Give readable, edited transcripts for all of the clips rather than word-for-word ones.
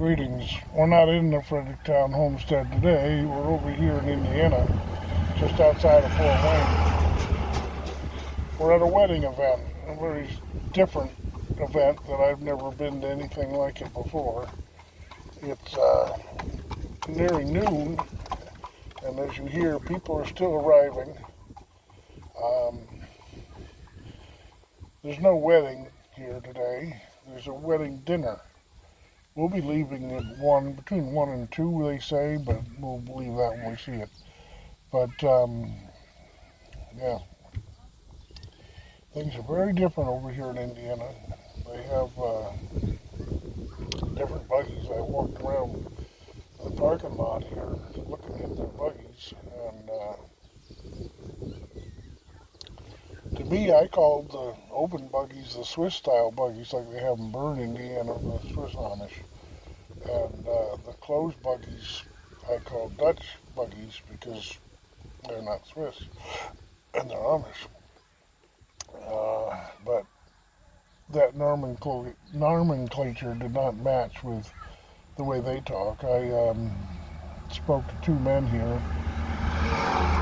Greetings. We're not in the Fredericktown homestead today. We're over here in Indiana, just outside of Fort Wayne. We're at a wedding event, a very different event that I've never been to anything like it before. It's nearing noon, and as you hear, people are still arriving. Um, there's no wedding here today. There's a wedding dinner. We'll be leaving at between 1 and 2, they say, but we'll believe that when we see it. But, yeah, things are very different over here in Indiana. They have different buggies. I walked around the parking lot here looking at their buggies, and to me, I called the open buggies the Swiss-style buggies like they have in Bern, Indiana, the Swiss Amish. And the closed buggies I call Dutch buggies because they're not Swiss and they're Amish. But that nomenclature did not match with the way they talk. I spoke to two men here,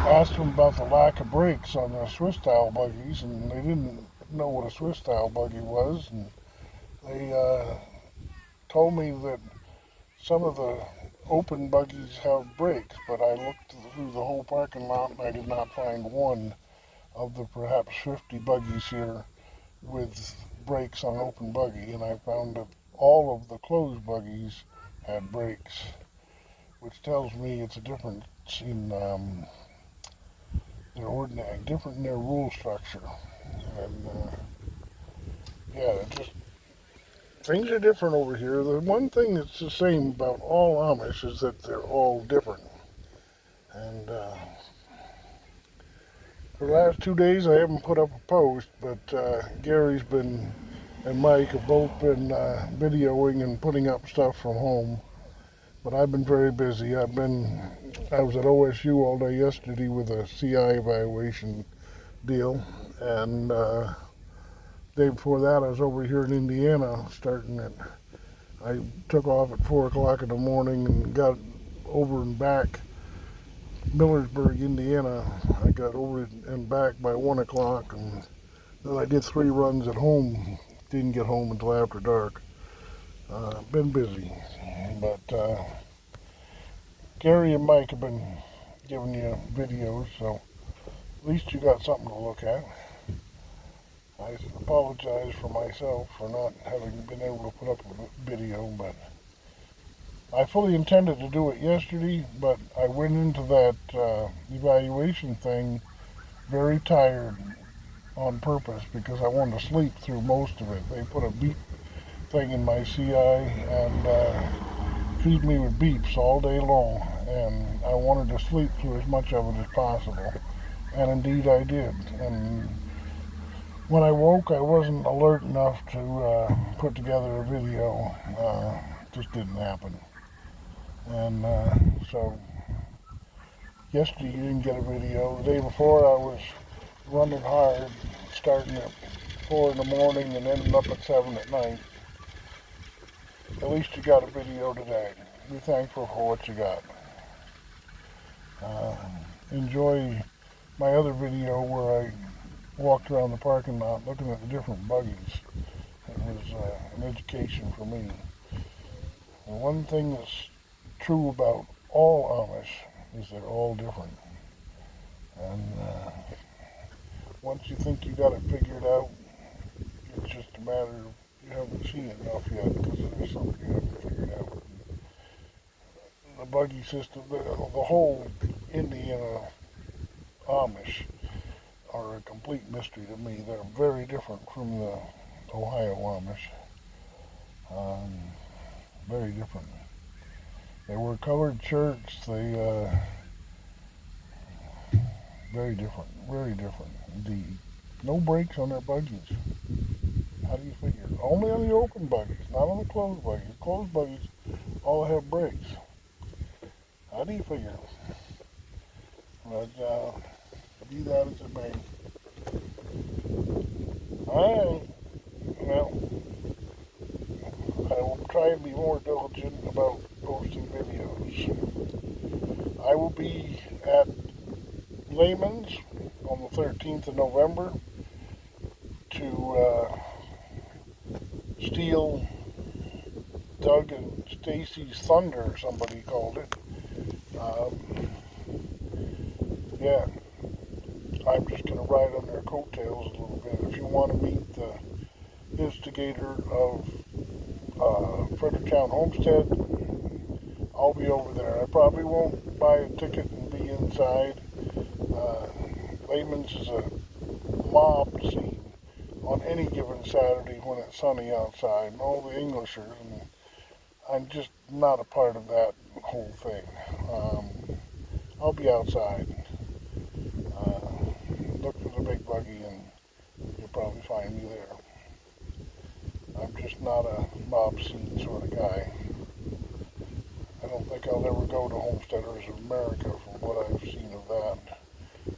asked them about the lack of brakes on the Swiss-style buggies, and they didn't know what a Swiss-style buggy was. And they told me that some of the open buggies have brakes, but I looked through the whole parking lot and I did not find one of the perhaps 50 buggies here with brakes on an open buggy, and I found that all of the closed buggies had brakes, which tells me it's a difference in their ordinary, different in their rule structure. And yeah, just things are different over here. The one thing that's the same about all Amish is that they're all different. And for the last 2 days I haven't put up a post, but Gary's been and Mike have both been videoing and putting up stuff from home. But I've been very busy. I was at OSU all day yesterday with a CI evaluation deal, and day before that I was over here in Indiana I took off at 4 o'clock in the morning and got over and back Millersburg, Indiana. I got over and back by 1 o'clock, and then I did 3 runs at home. Didn't get home until after dark. Been busy, but Gary and Mike have been giving you videos, so at least you got something to look at. I apologize for myself for not having been able to put up a video, but I fully intended to do it yesterday, but I went into that evaluation thing very tired on purpose because I wanted to sleep through most of it. They put a beep thing in my CI and feed me with beeps all day long, and I wanted to sleep through as much of it as possible, and indeed I did. And when I woke, I wasn't alert enough to put together a video. Just didn't happen. And so yesterday you didn't get a video. The day before I was running hard, starting at 4 in the morning and ending up at 7 at night. At least you got a video today. Be thankful for what you got. Enjoy my other video where I walked around the parking lot looking at the different buggies. It was an education for me. And one thing that's true about all Amish is they're all different. And once you think you got it figured out, it's just a matter of you haven't seen it enough yet because there's something you haven't figured out. The buggy system, the whole Indiana Amish are a complete mystery to me. They're very different from the Ohio Amish. Very different. They wear colored shirts. They very different indeed. No brakes on their buggies. How do you figure? Only on the open buggies, not on the closed buggies. Closed buggies all have brakes. How do you figure? But be that as it may. Alright. Well, I will try and be more diligent about posting videos. I will be at Layman's on the 13th of November to steal Doug and Stacy's thunder, somebody called it. Yeah, I'm just going to ride on their coattails a little bit. If you want to meet the instigator of Fredericktown Homestead, I'll be over there. I probably won't buy a ticket and be inside. Layman's is a mob scene on any given Saturday when it's sunny outside, and all the Englishers, and I'm just not a part of that whole thing. I'll be outside. Look for the big buggy and you'll probably find me there. I'm just not a mob scene sort of guy. I don't think I'll ever go to Homesteaders of America from what I've seen of that.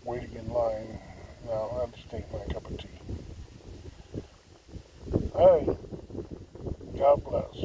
Waiting in line, no, that just ain't my cup of tea. Alright, God bless.